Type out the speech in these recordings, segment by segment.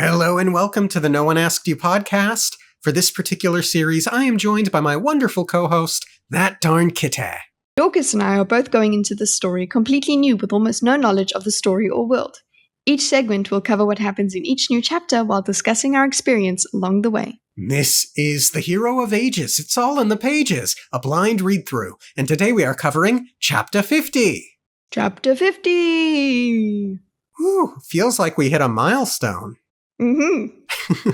Hello and welcome to the No One Asked You podcast. For this particular series, I am joined by my wonderful co-host, that darn kitty. Dorkus and I are both going into this story completely new with almost no knowledge of the story or world. Each segment will cover what happens in each new chapter while discussing our experience along the way. This is The Hero of Ages. It's all in the pages, a blind read-through. And today we are covering Chapter 50. Chapter 50! Whew, feels like we hit a milestone. Mm-hmm.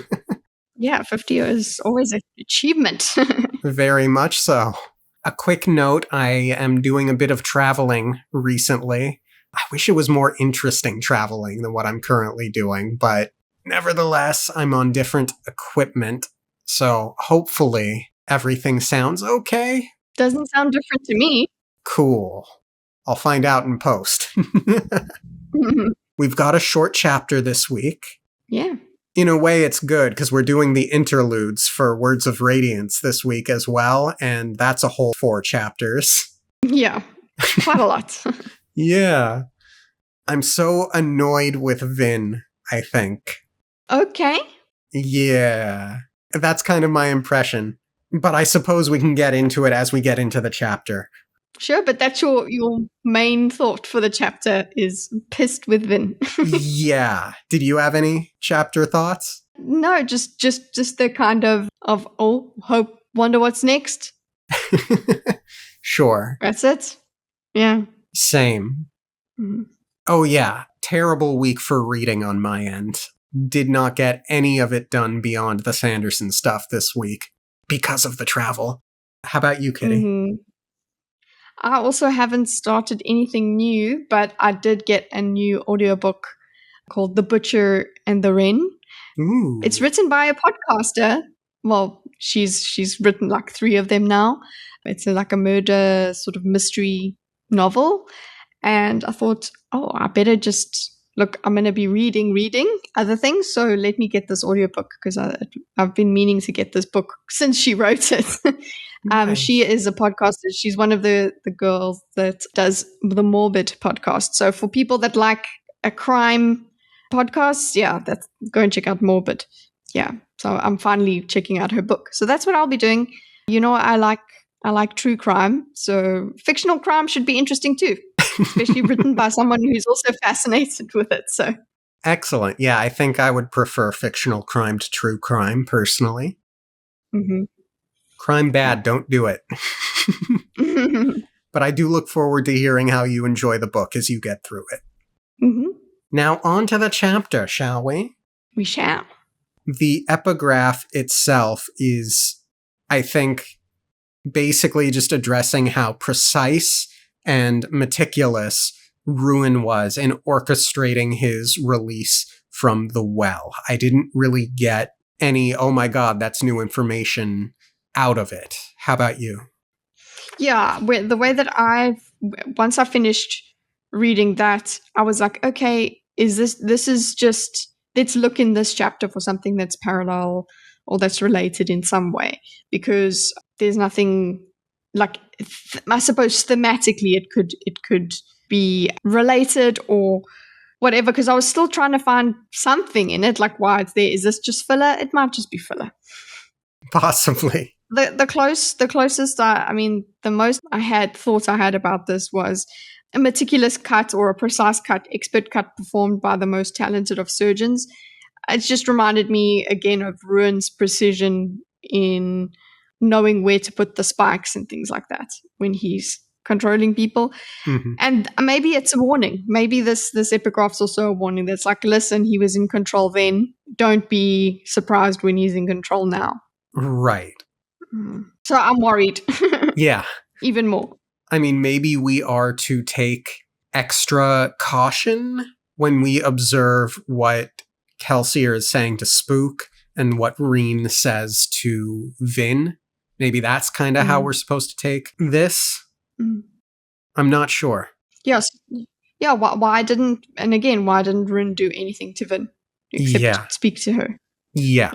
Yeah, 50 is always an achievement. Very much so. A quick note, I am doing a bit of traveling recently. I wish it was more interesting traveling than what I'm currently doing, but nevertheless, I'm on different equipment, so hopefully everything sounds okay. Doesn't sound different to me. Cool. I'll find out in post. We've got a short chapter this week. Yeah. In a way, it's good because we're doing the interludes for Words of Radiance this week as well, and that's a whole 4 chapters. Yeah, quite a lot. Yeah. I'm so annoyed with Vin, I think. Okay. Yeah. That's kind of my impression. But I suppose we can get into it as we get into the chapter. Sure, but that's your main thought for the chapter is pissed with Vin. Yeah. Did you have any chapter thoughts? No, just the kind of hope, wonder what's next. Sure. That's it. Yeah. Same. Mm-hmm. Oh yeah, terrible week for reading on my end. Did not get any of it done beyond the Sanderson stuff this week because of the travel. How about you, Kitty? Mm-hmm. I also haven't started anything new, but I did get a new audiobook called The Butcher and the Wren. Ooh. It's written by a podcaster. Well, she's written like 3 of them now. It's like a murder sort of mystery novel. And I thought, I better just look, I'm going to be reading other things. So let me get this audiobook because I've been meaning to get this book since she wrote it. Nice. She is a podcaster. She's one of the girls that does the Morbid podcast. So for people that like a crime podcast, go and check out Morbid. Yeah. So I'm finally checking out her book. So that's what I'll be doing. You know, I like true crime. So fictional crime should be interesting too. Especially written by someone who's also fascinated with it. So excellent. Yeah, I think I would prefer fictional crime to true crime, personally. Mm-hmm. Crime bad, don't do it. But I do look forward to hearing how you enjoy the book as you get through it. Mm-hmm. Now on to the chapter, shall we? We shall. The epigraph itself is, I think, basically just addressing how precise and meticulous Ruin was in orchestrating his release from the well. I didn't really get any, oh my god, that's new information out of it. How about you? Yeah, the way that once I finished reading that, I was like, okay, this is just, let's look in this chapter for something that's parallel or that's related in some way, because there's nothing like, I suppose thematically it could be related or whatever, because I was still trying to find something in it, like why it's there. Is this just filler? It might just be filler. Possibly. The closest, the most I had thought I had about this was a meticulous cut or a precise cut, expert cut performed by the most talented of surgeons. It just reminded me again of Ruin's precision in knowing where to put the spikes and things like that when he's controlling people. Mm-hmm. And maybe it's a warning. Maybe this epigraph's also a warning that's like, listen, he was in control then. Don't be surprised when he's in control now. Right. So I'm worried. Yeah. Even more. I mean, maybe we are to take extra caution when we observe what Kelsier is saying to Spook and what Reen says to Vin. Maybe that's kind of how we're supposed to take this. I'm not sure. Yes. Yeah, why didn't Reen do anything to Vin except speak to her? Yeah.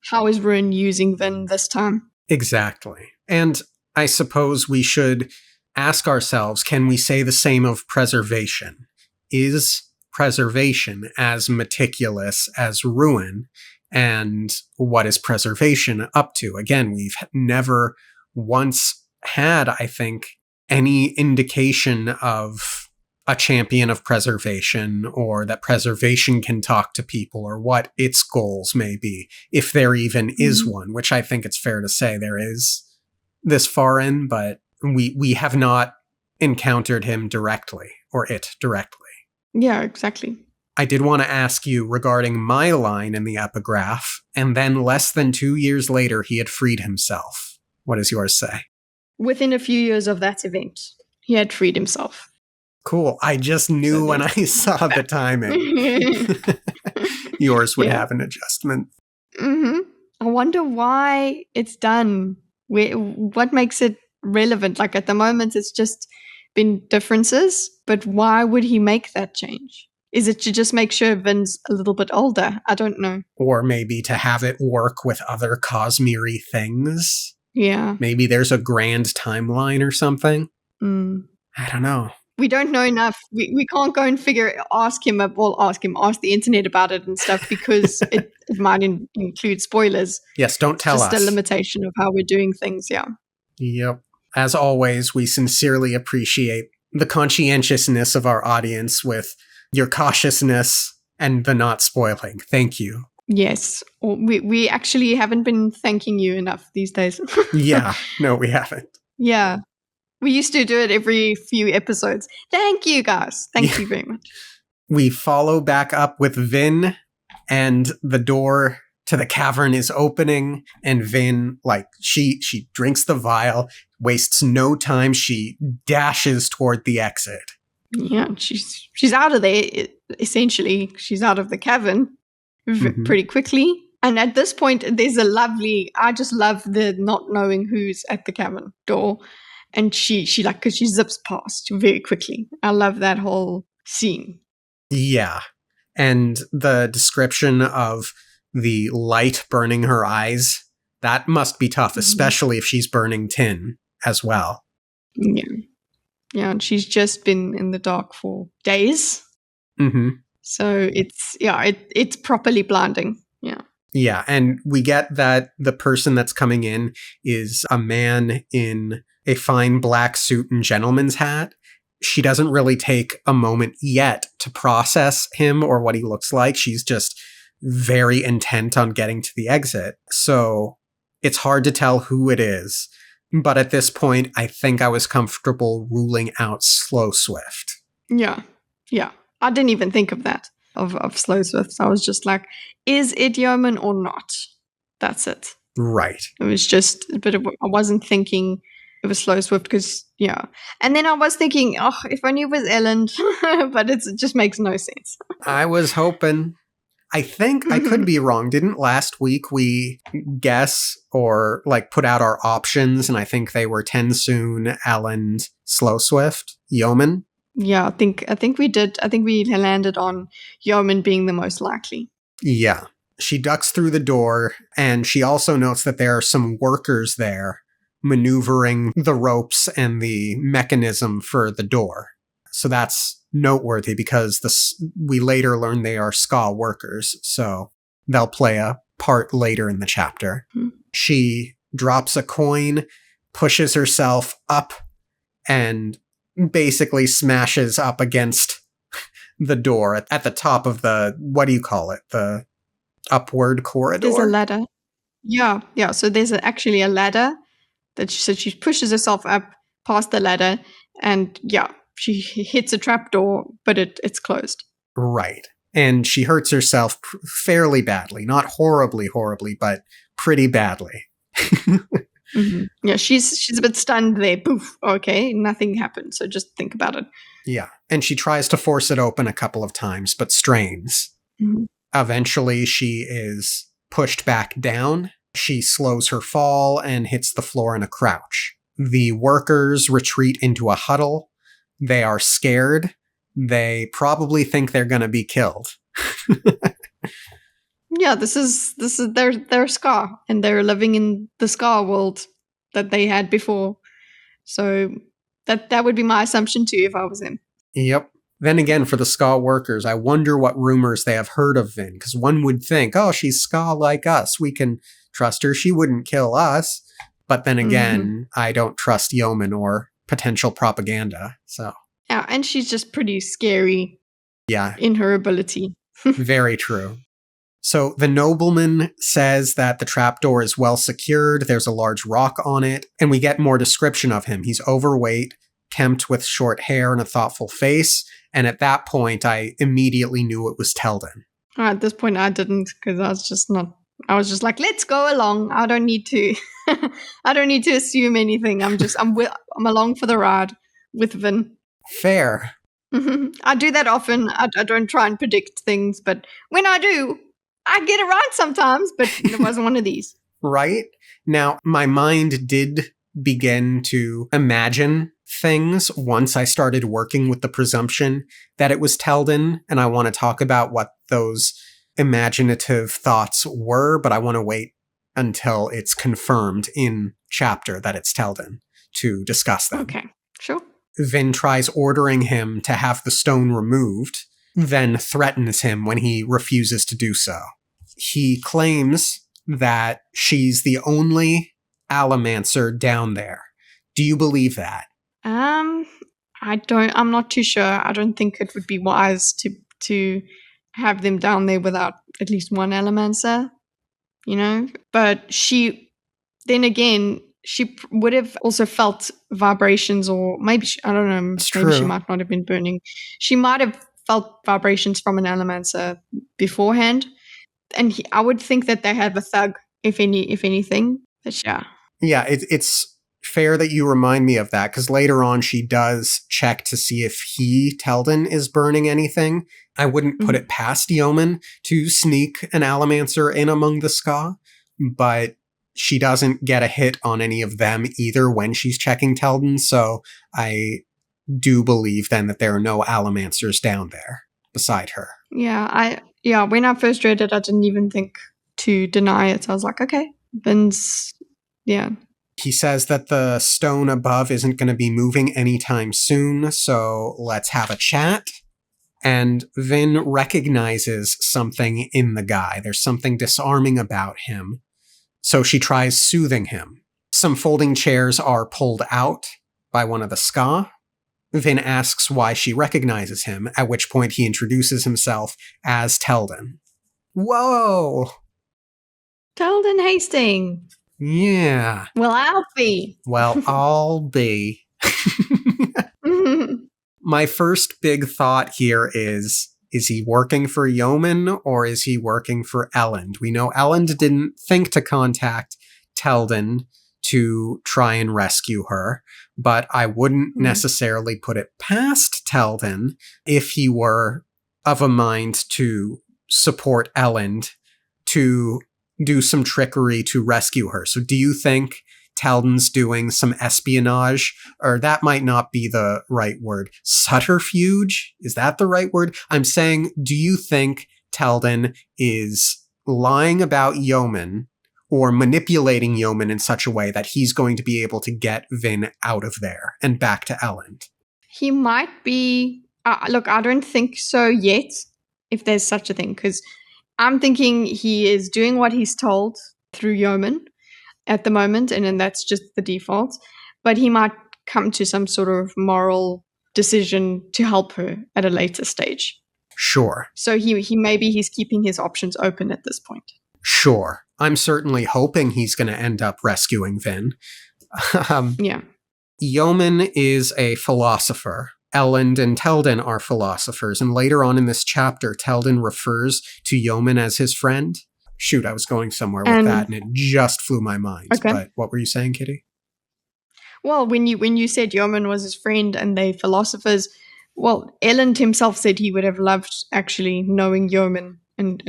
How is Reen using Vin this time? Exactly. And I suppose we should ask ourselves, can we say the same of preservation? Is preservation as meticulous as ruin? And what is preservation up to? Again, we've never once had, I think, any indication of a champion of preservation, or that preservation can talk to people, or what its goals may be, if there even is one, which I think it's fair to say there is this far in, but we have not encountered him directly, or it directly. Yeah, exactly. I did want to ask you regarding my line in the epigraph, and then less than 2 years later, he had freed himself. What does yours say? Within a few years of that event, he had freed himself. Cool. I just knew when I saw the timing. Yours would have an adjustment. I wonder why it's done. What makes it relevant? Like at the moment, it's just been differences, but why would he make that change? Is it to just make sure Vin's a little bit older? I don't know. Or maybe to have it work with other Cosmere things. Yeah. Maybe there's a grand timeline or something. I don't know. We don't know enough. We can't go and ask the internet about it and stuff, because it might include spoilers. Yes, don't tell us. Just a limitation of how we're doing things, yeah. Yep. As always, we sincerely appreciate the conscientiousness of our audience with your cautiousness and the not spoiling. Thank you. Yes. We actually haven't been thanking you enough these days. Yeah. No, we haven't. Yeah. We used to do it every few episodes. Thank you, guys. Thank you very much. We follow back up with Vin, and the door to the cavern is opening, and Vin, she drinks the vial, wastes no time. She dashes toward the exit. Yeah, she's out of there, essentially. She's out of the cavern pretty quickly. And at this point, there's I just love the not knowing who's at the cavern door. And because she zips past very quickly. I love that whole scene. Yeah. And the description of the light burning her eyes, that must be tough, especially if she's burning tin as well. Yeah. Yeah, and she's just been in the dark for days. So it's properly blinding. Yeah. Yeah, and we get that the person that's coming in is a man in a fine black suit and gentleman's hat. She doesn't really take a moment yet to process him or what he looks like. She's just very intent on getting to the exit. So it's hard to tell who it is. But at this point, I think I was comfortable ruling out Slow Swift. Yeah. Yeah. I didn't even think of that, of Slow Swift. So I was just like, is it Yeoman or not? That's it. Right. It was just a bit of, I wasn't thinking it was Slow Swift because, yeah. And then I was thinking, if only it was Ellen, but it just makes no sense. I was hoping. I think I could be wrong. Didn't last week we guess or put out our options, and I think they were Tensoon, Ellen, Slow Swift, Yeoman? Yeah, I think we did. I think we landed on Yeoman being the most likely. Yeah. She ducks through the door, and she also notes that there are some workers there maneuvering the ropes and the mechanism for the door. So that's noteworthy because we later learn they are Ska workers, so they'll play a part later in the chapter. She drops a coin, pushes herself up, and basically smashes up against the door at the top of the, what do you call it? The upward corridor? There's a ladder. Yeah. So there's actually a ladder so she pushes herself up past the ladder, and she hits a trapdoor, but it's closed. Right. And she hurts herself fairly badly. Not horribly, but pretty badly. Yeah, she's a bit stunned there. Poof. Okay, nothing happened. So just think about it. Yeah. And she tries to force it open a couple of times, but strains. Eventually, she is pushed back down. She slows her fall and hits the floor in a crouch. The workers retreat into a huddle. They are scared. They probably think they're going to be killed. Yeah, this is their Ska, and they're living in the Ska world that they had before. So that would be my assumption too if I was them. Yep. Then again, for the Ska workers, I wonder what rumors they have heard of Vin, because one would think, oh, she's Ska like us. We can trust her. She wouldn't kill us. But then again, I don't trust Yeoman or potential propaganda. So, Yeah, and she's just pretty scary yeah, in her ability. very true. So the nobleman says that the trapdoor is well secured, there's a large rock on it, and we get more description of him. He's overweight, kempt with short hair and a thoughtful face, and at that point I immediately knew it was Teldin. At this point I didn't, because I was just like, let's go along. I don't need to I don't need to assume anything. I'm along for the ride with Vin. Fair. I do that often. I don't try and predict things, but when I do, I get it right sometimes, but it wasn't one of these. Right? Now, my mind did begin to imagine things once I started working with the presumption that it was Teldin, and I want to talk about what those imaginative thoughts were, but I want to wait until it's confirmed in chapter that it's Teldin to discuss them. Okay, sure. Vin tries ordering him to have the stone removed, then threatens him when he refuses to do so. He claims that she's the only Allomancer down there. Do you believe that? I'm not too sure. I don't think it would be wise to have them down there without at least one Allomancer, But then again, she would have also felt vibrations, or maybe, I don't know, maybe she might not have been burning. She might have felt vibrations from an Allomancer beforehand. And I would think that they have a thug, if anything. But yeah. Yeah, it's fair that you remind me of that, because later on she does check to see if Teldin, is burning anything. I wouldn't put it past Yeoman to sneak an Allomancer in among the Ska, but she doesn't get a hit on any of them either when she's checking Teldin, so I do believe then that there are no Allomancers down there beside her. Yeah, when I first read it, I didn't even think to deny it. I was like, okay, Vin's, yeah. He says that the stone above isn't going to be moving anytime soon, so let's have a chat. And Vin recognizes something in the guy. There's something disarming about him. So she tries soothing him. Some folding chairs are pulled out by one of the Ska. Vin asks why she recognizes him, at which point he introduces himself as Teldin. Whoa! Teldin Hastings. Yeah. Well, I'll be. Well, I'll be. My first big thought here is he working for Yeoman or is he working for Elend? We know Elend didn't think to contact Teldin to try and rescue her, but I wouldn't necessarily put it past Teldin if he were of a mind to support Elend to do some trickery to rescue her. So do you think Teldin's doing some espionage, or that might not be the right word? Subterfuge? Is that the right word? I'm saying, do you think Teldin is lying about Yeoman or manipulating Yeoman in such a way that he's going to be able to get Vin out of there and back to Elend? He might be. Look, I don't think so yet, if there's such a thing, because I'm thinking he is doing what he's told through Yeoman at the moment, and then that's just the default. But he might come to some sort of moral decision to help her at a later stage. Sure. So he's keeping his options open at this point. Sure. I'm certainly hoping he's going to end up rescuing Vin. Yeah. Yeoman is a philosopher. Elend and Teldin are philosophers, and later on in this chapter, Teldin refers to Yeoman as his friend. Shoot, I was going somewhere with that, and it just flew my mind. Okay. But what were you saying, Kitty? Well, when you said Yeoman was his friend and they philosophers, well, Elend himself said he would have loved actually knowing Yeoman and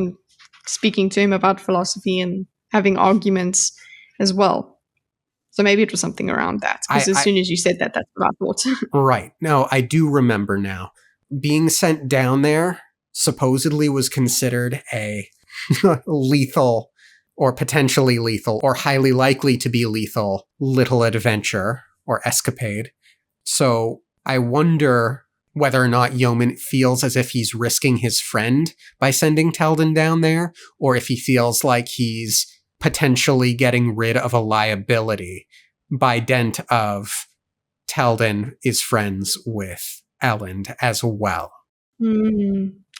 speaking to him about philosophy and having arguments as well. So maybe it was something around that. Because as soon as you said that, that's what I thought. Right. No, I do remember now. Being sent down there supposedly was considered a lethal or potentially lethal or highly likely to be lethal little adventure or escapade. So I wonder whether or not Yeoman feels as if he's risking his friend by sending Teldon down there, or if he feels like he's potentially getting rid of a liability by dint of Teldon is friends with Elend as well.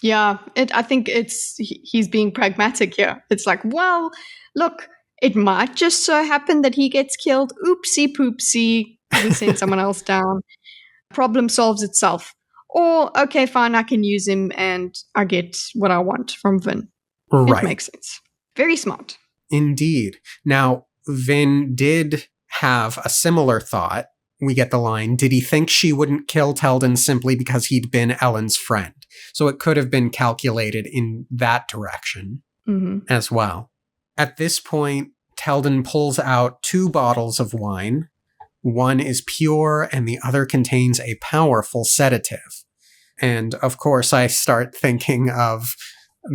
Yeah, I think he's being pragmatic here. It's like, well, look, it might just so happen that he gets killed. Oopsie poopsie. We send someone else down. Problem solves itself. Or, okay, fine, I can use him and I get what I want from Vin. Right. It makes sense. Very smart. Indeed. Now, Vin did have a similar thought. We get the line, did he think she wouldn't kill Teldon simply because he'd been Elend's friend? So it could have been calculated in that direction as well. At this point, Teldon pulls out 2 bottles of wine. One is pure and the other contains a powerful sedative. And of course, I start thinking of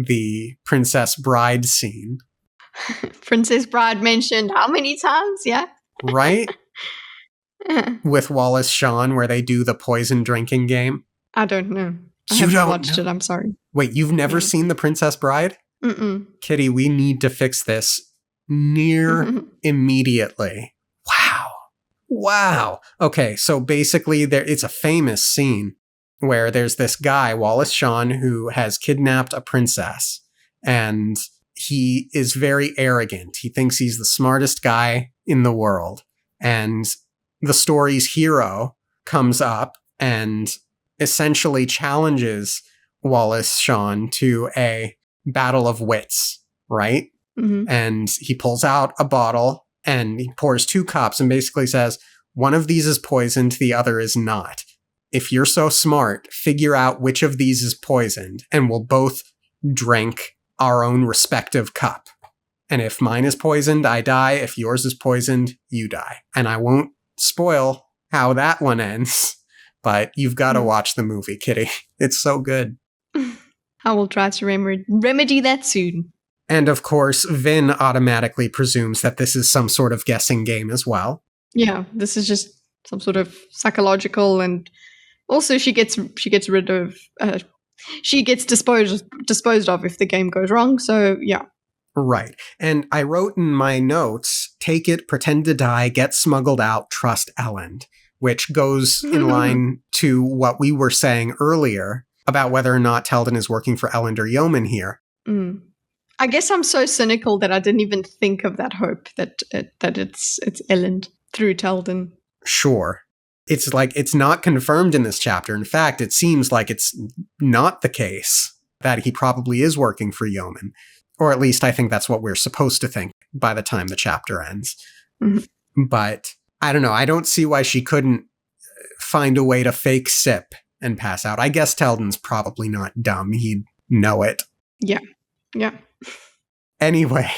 the Princess Bride scene. Princess Bride mentioned how many times? Yeah. Right? With Wallace Shawn, where they do the poison drinking game. I don't know. I You haven't don't watched know? it. I'm sorry. Wait, you've never seen The Princess Bride? Mm-mm. Kitty, we need to fix this near immediately. Wow. Okay, so basically it's a famous scene where there's this guy, Wallace Shawn, who has kidnapped a princess. And he is very arrogant. He thinks he's the smartest guy in the world. And the story's hero comes up and essentially challenges Wallace Shawn to a battle of wits, right? And he pulls out a bottle and he pours 2 cups and basically says, one of these is poisoned, the other is not. If you're so smart, figure out which of these is poisoned and we'll both drink our own respective cup. And if mine is poisoned, I die. If yours is poisoned, you die. And I won't spoil how that one ends, but you've got to watch the movie, Kitty. It's so good. I will try to remedy that soon. And of course, Vin automatically presumes that this is some sort of guessing game as well. Yeah, this is just some sort of psychological, and also she gets rid of she gets disposed of if the game goes wrong. So yeah. Right. And I wrote in my notes, take it, pretend to die, get smuggled out, trust Elend, which goes in line to what we were saying earlier about whether or not Teldon is working for Elend or Yeoman here. I guess I'm so cynical that I didn't even think of that hope that it's Elend through Teldon. Sure. It's like it's not confirmed in this chapter. In fact, it seems like it's not the case that he probably is working for Yeoman. Or at least I think that's what we're supposed to think by the time the chapter ends. But I don't know. I don't see why she couldn't find a way to fake sip and pass out. I guess Teldon's probably not dumb. He'd know it. Yeah. Anyway,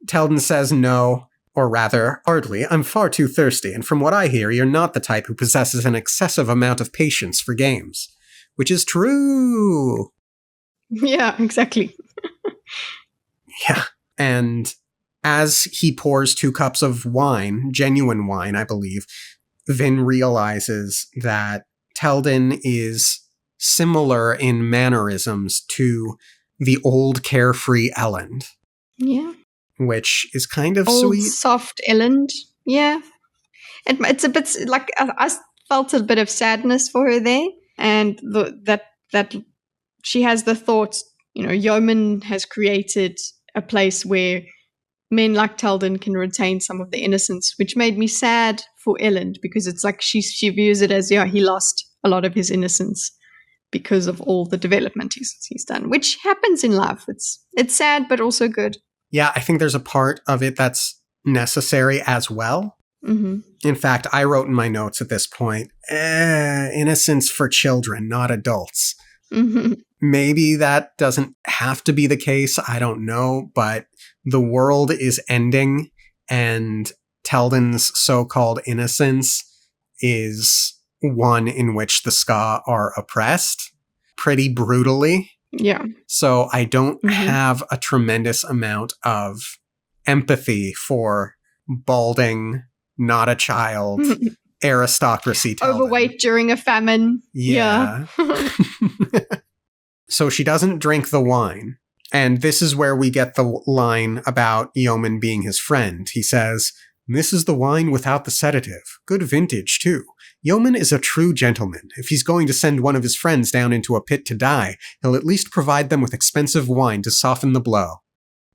Teldon says no, or rather, hardly. I'm far too thirsty, and from what I hear, you're not the type who possesses an excessive amount of patience for games. Which is true. Yeah, exactly. Yeah. And as he pours 2 cups of wine, genuine wine, I believe, Vin realizes that Teldon is similar in mannerisms to the old carefree Elend. Yeah. Which is kind of old, sweet. Soft Elend. Yeah. It's a bit like I felt a bit of sadness for her there. And that she has the thought, Yeoman has created a place where men like Teldon can retain some of the innocence, which made me sad for Elend because it's like she views it as, he lost a lot of his innocence because of all the development he's done, which happens in life. It's sad, but also good. Yeah, I think there's a part of it that's necessary as well. In fact, I wrote in my notes at this point, innocence for children, not adults. Maybe that doesn't have to be the case. I don't know, but the world is ending and Teldon's so-called innocence is one in which the Ska are oppressed pretty brutally. Yeah. So I don't have a tremendous amount of empathy for balding, not a child aristocracy Teldin. Overweight during a famine. Yeah. So she doesn't drink the wine. And this is where we get the line about Yeoman being his friend. He says, "This is the wine without the sedative. Good vintage, too. Yeoman is a true gentleman. If he's going to send one of his friends down into a pit to die, he'll at least provide them with expensive wine to soften the blow."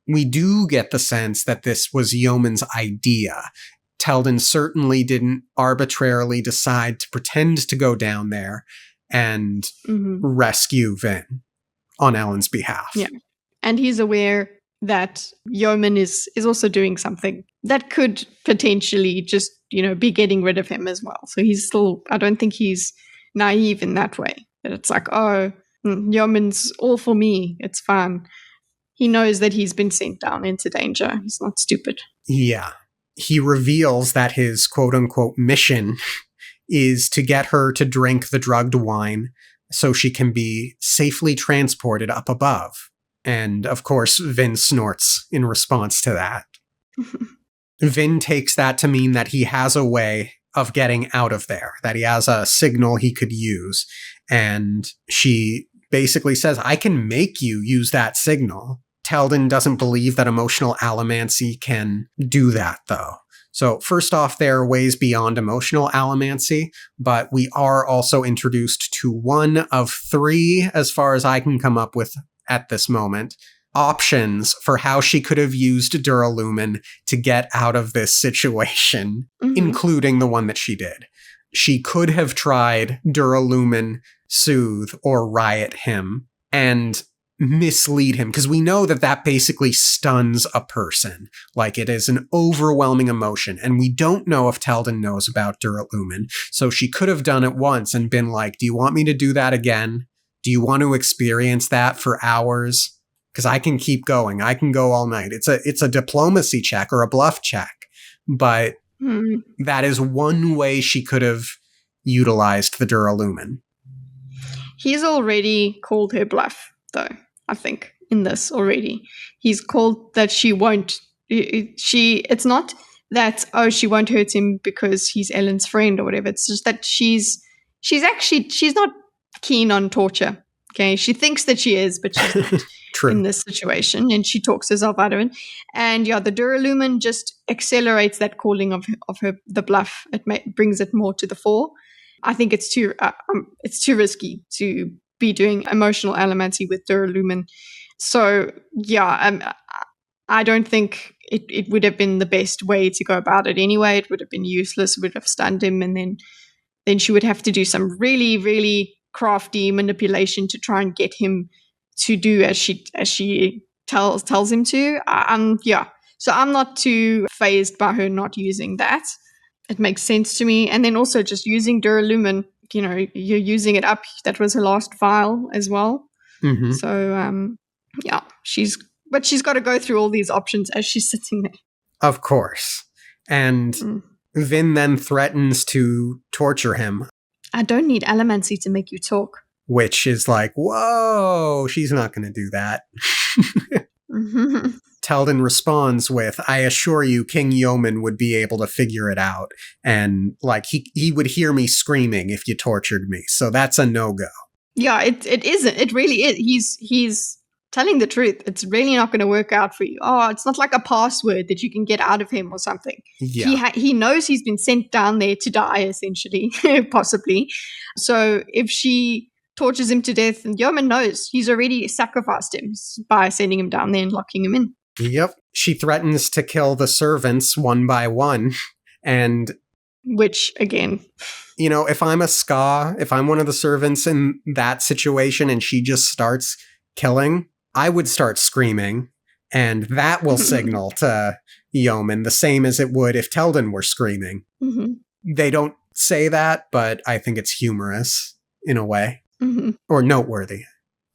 We do get the sense that this was Yeoman's idea. Teldin certainly didn't arbitrarily decide to pretend to go down there and rescue Vin on Elend's behalf. Yeah. And he's aware that Yeoman is also doing something that could potentially just, be getting rid of him as well. So he's still, I don't think he's naive in that way. That it's like, Yeoman's all for me. It's fine. He knows that he's been sent down into danger. He's not stupid. Yeah. He reveals that his quote-unquote mission is to get her to drink the drugged wine so she can be safely transported up above. And, of course, Vin snorts in response to that. Vin takes that to mean that he has a way of getting out of there, that he has a signal he could use. And she basically says, "I can make you use that signal." Teldin doesn't believe that emotional allomancy can do that, though. So first off, there are ways beyond emotional allomancy, but we are also introduced to one of three, as far as I can come up with at this moment, options for how she could have used Duralumin to get out of this situation, including the one that she did. She could have tried Duralumin, soothe, or riot him, and mislead him, because we know that basically stuns a person. Like, it is an overwhelming emotion, and we don't know if Teldin knows about Duralumin, so she could have done it once and been like, "Do you want me to do that again? Do you want to experience that for hours? Because I can keep going. I can go all night." It's a diplomacy check or a bluff check, but that is one way she could have utilized the Duralumin. He's already called her bluff, though, I think, in this already. He's called that she won't. It's not that, she won't hurt him because he's Elend's friend or whatever. It's just that she's not keen on torture. Okay, she thinks that she is, but she's not in this situation, and she talks herself out of it. And the Duralumin just accelerates that calling of the bluff. It brings it more to the fore. I think it's too risky to be doing emotional allomancy with Duralumin. So I don't think it would have been the best way to go about it anyway. It would have been useless. It would have stunned him, and then she would have to do some really, really crafty manipulation to try and get him to do as she tells him to. So I'm not too fazed by her not using that. It makes sense to me. And then also just using Duralumin, you're using it up. That was her last vial as well. So she's got to go through all these options as she's sitting there. Of course. And Vin then threatens to torture him. "I don't need allomancy to make you talk." Which is like, whoa, she's not going to do that. Teldin responds with, "I assure you, King Yeoman would be able to figure it out. And like, he would hear me screaming if you tortured me. So that's a no-go." Yeah, it isn't. It really is. He's telling the truth. It's really not going to work out for you. It's not like a password that you can get out of him or something. Yeah. He knows he's been sent down there to die, essentially, possibly. So if she tortures him to death, and Yeoman knows he's already sacrificed him by sending him down there and locking him in. Yep. She threatens to kill the servants one by one. And which, again, if I'm if I'm one of the servants in that situation and she just starts killing, I would start screaming, and that will signal to Yeoman the same as it would if Teldin were screaming. They don't say that, but I think it's humorous in a way. Or noteworthy.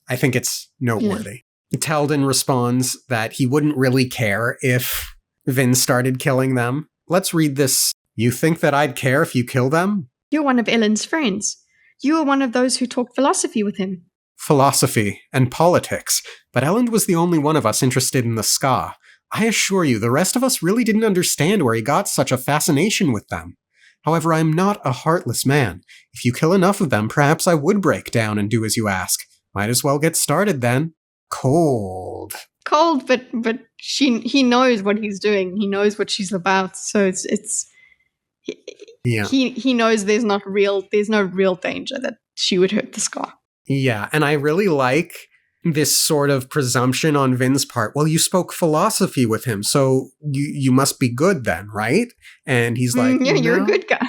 I think it's noteworthy. Teldin responds that he wouldn't really care if Vin started killing them. Let's read this. "You think that I'd care if you kill them? You're one of Elend's friends. You are one of those who talk philosophy with him." "Philosophy and politics. But Elend was the only one of us interested in the ska. I assure you, the rest of us really didn't understand where he got such a fascination with them. However, I am not a heartless man. If you kill enough of them, perhaps I would break down and do as you ask. Might as well get started then. Cold. Cold, but he knows what he's doing. He knows what she's about. So it's Yeah. he knows there's no real danger that she would hurt the Scar. Yeah, and I really like this sort of presumption on Vin's part. Well, you spoke philosophy with him, so you must be good then, right? And he's like, yeah, no. You're a good guy.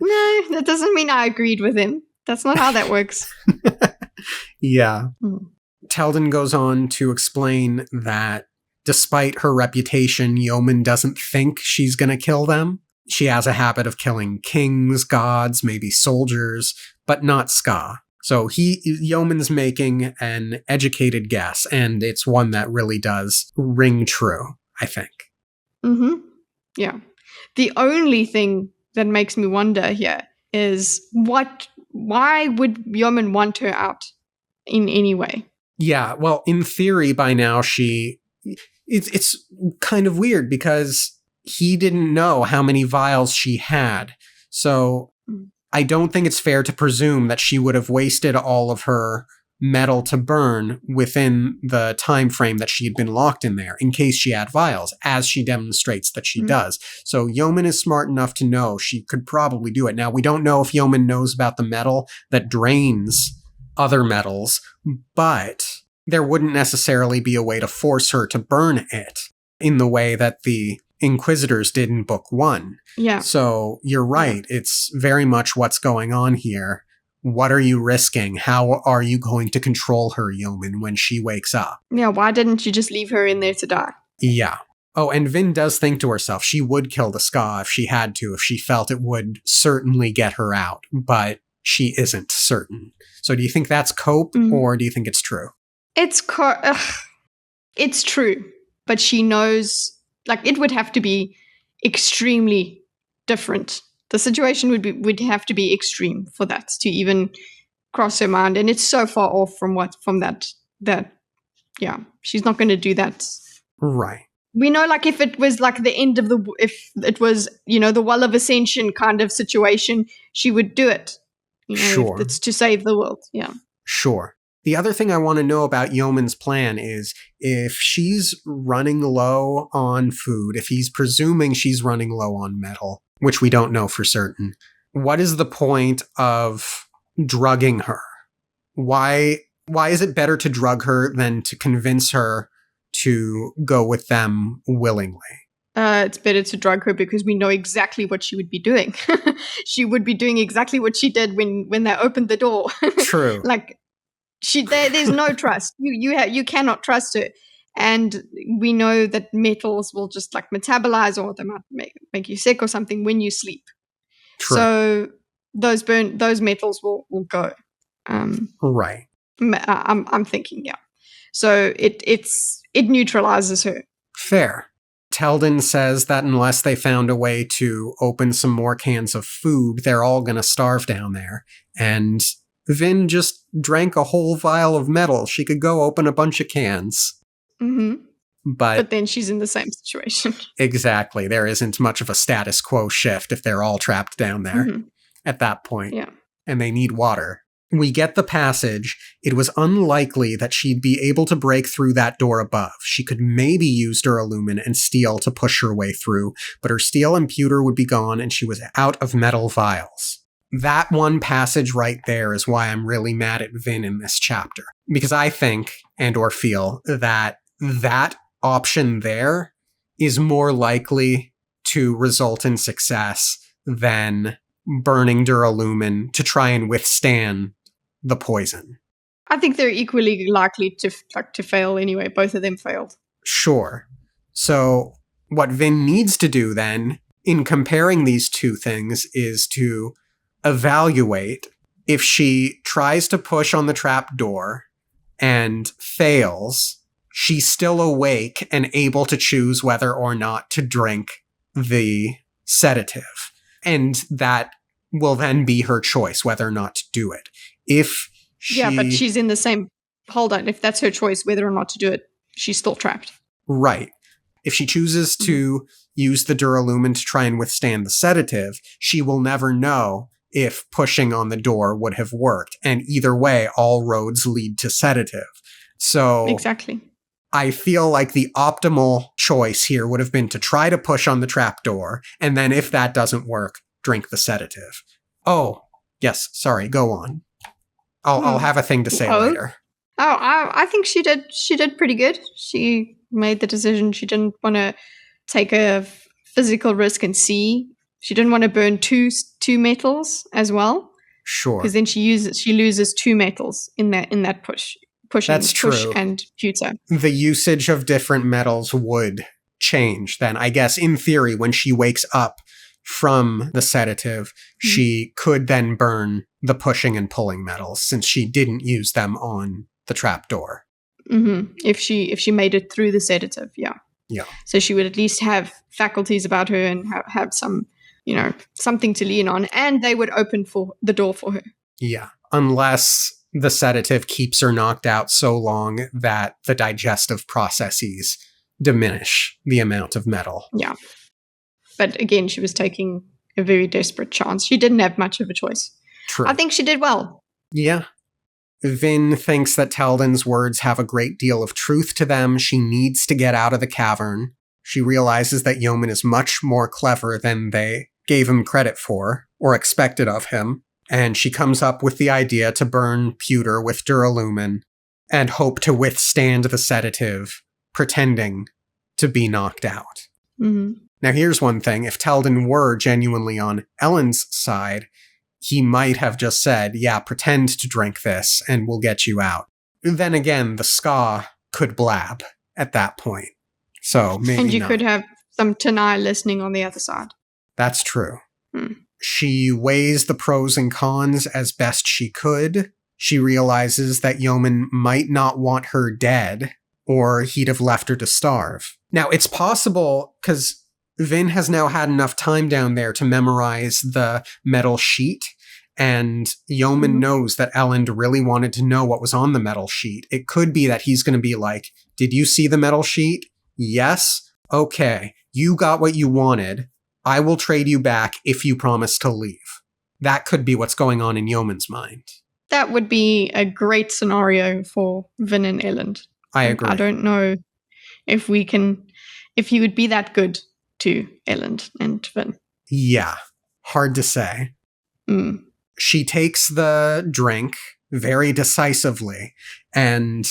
No, that doesn't mean I agreed with him. That's not how that works. Yeah. Teldon goes on to explain that despite her reputation, Yeoman doesn't think she's going to kill them. She has a habit of killing kings, gods, maybe soldiers, but not Ska. So Yeoman's making an educated guess, and it's one that really does ring true, I think. Mm-hmm. Yeah. The only thing that makes me wonder here is why would Yeoman want her out in any way? Yeah, well, in theory, by now it's kind of weird because he didn't know how many vials she had. So I don't think it's fair to presume that she would have wasted all of her metal to burn within the time frame that she had been locked in there in case she had vials, as she demonstrates that she does. So Yeoman is smart enough to know she could probably do it. Now, we don't know if Yeoman knows about the metal that drains other metals, but there wouldn't necessarily be a way to force her to burn it in the way that the Inquisitors did in Book 1. Yeah. So you're right. Yeah. It's very much what's going on here. What are you risking? How are you going to control her, Yeoman, when she wakes up? Yeah, why didn't you just leave her in there to die? Yeah. Oh, and Vin does think to herself, she would kill the Ska if she had to, if she felt it would certainly get her out, but she isn't certain. So do you think that's cope, or do you think it's true? It's true, but she knows, like, it would have to be extremely different. The situation would have to be extreme for that to even cross her mind, and it's so far off from that yeah, she's not going to do that. Right. We know, like, if it was like the end of if it was, the Well of Ascension kind of situation, she would do it. Sure. If it's to save the world. Yeah. Sure. The other thing I want to know about Yeoman's plan is if she's running low on food, if he's presuming she's running low on metal, which we don't know for certain, what is the point of drugging her? Why is it better to drug her than to convince her to go with them willingly? It's better to drug her because we know exactly what she would be doing. She would be doing exactly what she did when they opened the door. True. Like, there's no trust. You cannot trust her. And we know that metals will just like metabolize, or they might make you sick or something when you sleep. True. So those metals will go. Right. I'm thinking, yeah. So it neutralizes her. Fair. Teldon says that unless they found a way to open some more cans of food, they're all going to starve down there. And Vin just drank a whole vial of metal. She could go open a bunch of cans. Mm-hmm. But then she's in the same situation. Exactly. There isn't much of a status quo shift if they're all trapped down there at that point. Yeah. And they need water. We get the passage. It was unlikely that she'd be able to break through that door above. She could maybe use duralumin and steel to push her way through, but her steel and pewter would be gone and she was out of metal vials. That one passage right there is why I'm really mad at Vin in this chapter. Because I think, and or feel, that option there is more likely to result in success than burning duralumin to try and withstand the poison. I think they're equally likely to fail anyway. Both of them failed. Sure. So what Vin needs to do then, in comparing these two things, is to evaluate if she tries to push on the trap door and fails, she's still awake and able to choose whether or not to drink the sedative. And that will then be her choice, whether or not to do it. Yeah, but she's in the same... Hold on. If that's her choice, whether or not to do it, she's still trapped. Right. If she chooses to use the Duralumin to try and withstand the sedative, she will never know if pushing on the door would have worked. And either way, all roads lead to sedative. So Exactly. I feel like the optimal choice here would have been to try to push on the trapdoor, and then if that doesn't work, drink the sedative. Oh, yes, sorry, go on. I'll have a thing to say later. Oh, I think she did pretty good. She made the decision. She didn't want to take a physical risk and see. She didn't want to burn two metals as well. Sure. Because then she loses 2 metals in that push. That's true. Push and pewter. The usage of different metals would change then. I guess in theory, when she wakes up from the sedative, she could then burn the pushing and pulling metals since she didn't use them on the trapdoor. Mm-hmm. If she made it through the sedative, yeah. Yeah. So she would at least have faculties about her and have some, something to lean on, and they would open for the door for her. Yeah. Unless the sedative keeps her knocked out so long that the digestive processes diminish the amount of metal. Yeah. But again, she was taking a very desperate chance. She didn't have much of a choice. True. I think she did well. Yeah. Vin thinks that Teldon's words have a great deal of truth to them. She needs to get out of the cavern. She realizes that Yeoman is much more clever than they gave him credit for or expected of him. And she comes up with the idea to burn pewter with Duralumin and hope to withstand the sedative, pretending to be knocked out. Mm-hmm. Now, here's one thing. If Teldon were genuinely on Ellen's side, he might have just said, yeah, pretend to drink this and we'll get you out. Then again, the ska could blab at that point. So maybe And you not. could have some Tanai listening on the other side. That's true. She weighs the pros and cons as best she could. She realizes that Yeoman might not want her dead, or he'd have left her to starve. Now, it's possible, because Vin has now had enough time down there to memorize the metal sheet, and Yeoman knows that Elend really wanted to know what was on the metal sheet. It could be that he's going to be like, did you see the metal sheet? Yes? Okay. You got what you wanted. I will trade you back if you promise to leave. That could be what's going on in Yeoman's mind. That would be a great scenario for Vin and Elend. I agree. I don't know if he would be that good to Elend and Vin. Yeah. Hard to say. She takes the drink very decisively, and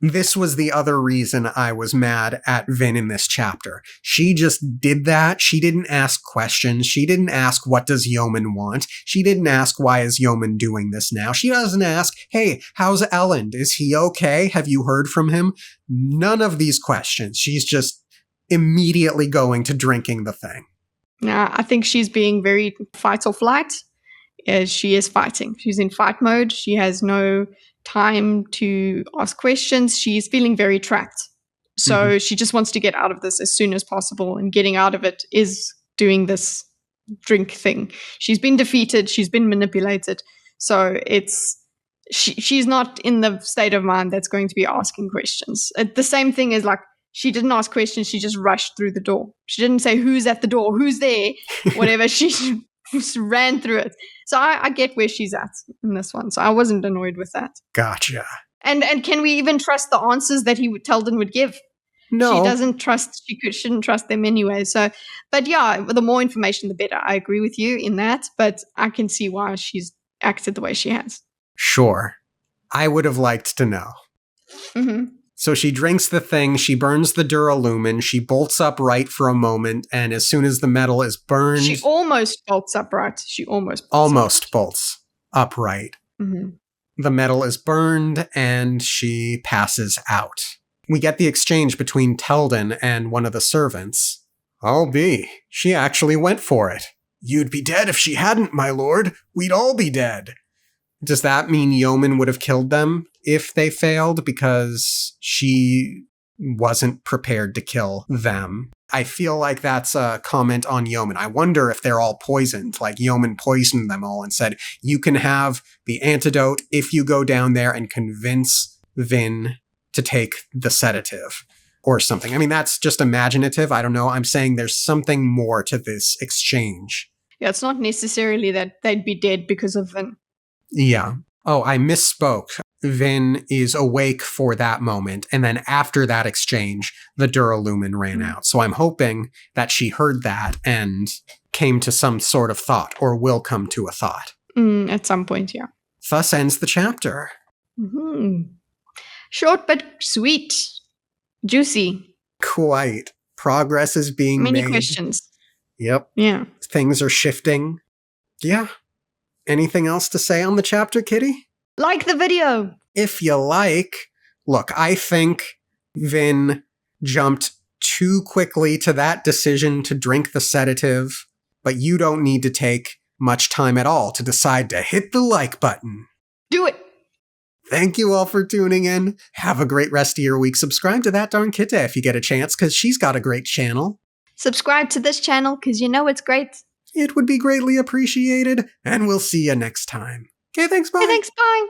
this was the other reason I was mad at Vin in this chapter. She just did that. She didn't ask questions. She didn't ask, what does Yeoman want? She didn't ask, why is Yeoman doing this now? She doesn't ask, hey, how's Elend? Is he okay? Have you heard from him? None of these questions. She's just immediately going to drinking the thing. Now, I think she's being very fight or flight, as she is fighting. She's in fight mode. She has no time to ask questions. She's feeling very trapped. So she just wants to get out of this as soon as possible, and getting out of it is doing this drink thing. She's been defeated. She's been manipulated. So she's not in the state of mind that's going to be asking questions. The same thing is like, she didn't ask questions. She just rushed through the door. She didn't say, who's at the door? Who's there? Whatever. She just ran through it. So I get where she's at in this one. So I wasn't annoyed with that. Gotcha. And can we even trust the answers that Teldon would give? No. She doesn't trust, shouldn't trust them anyway. So, but yeah, the more information, the better. I agree with you in that, but I can see why she's acted the way she has. Sure. I would have liked to know. So she drinks the thing, she burns the Duralumin, she bolts upright for a moment, and as soon as the metal is burned... She almost bolts upright. Bolts upright. The metal is burned, and she passes out. We get the exchange between Teldon and one of the servants. I'll be. She actually went for it. You'd be dead if she hadn't, my lord. We'd all be dead. Does that mean Yeoman would have killed them if they failed because she wasn't prepared to kill them? I feel like that's a comment on Yeoman. I wonder if they're all poisoned, like Yeoman poisoned them all and said, you can have the antidote if you go down there and convince Vin to take the sedative. or something. I mean, that's just imaginative. I don't know. I'm saying there's something more to this exchange. Yeah, it's not necessarily that they'd be dead because of Vin. Yeah. Oh, I misspoke. Vin is awake for that moment, and then after that exchange, the Duralumin ran out. So I'm hoping that she heard that and came to some sort of thought, or will come to a thought. At some point, yeah. Thus ends the chapter. Short but sweet. Juicy. Quite. Progress is being Many made. questions. Yep. Yeah. Things are shifting. Yeah. Anything else to say on the chapter, Kitty? Like the video. If you like. Look, I think Vin jumped too quickly to that decision to drink the sedative, but you don't need to take much time at all to decide to hit the like button. Do it. Thank you all for tuning in. Have a great rest of your week. Subscribe to That Darn Kitta if you get a chance, because she's got a great channel. Subscribe to this channel, because you know it's great. It would be greatly appreciated, and we'll see you next time. Okay, thanks, bye. Hey, thanks, bye.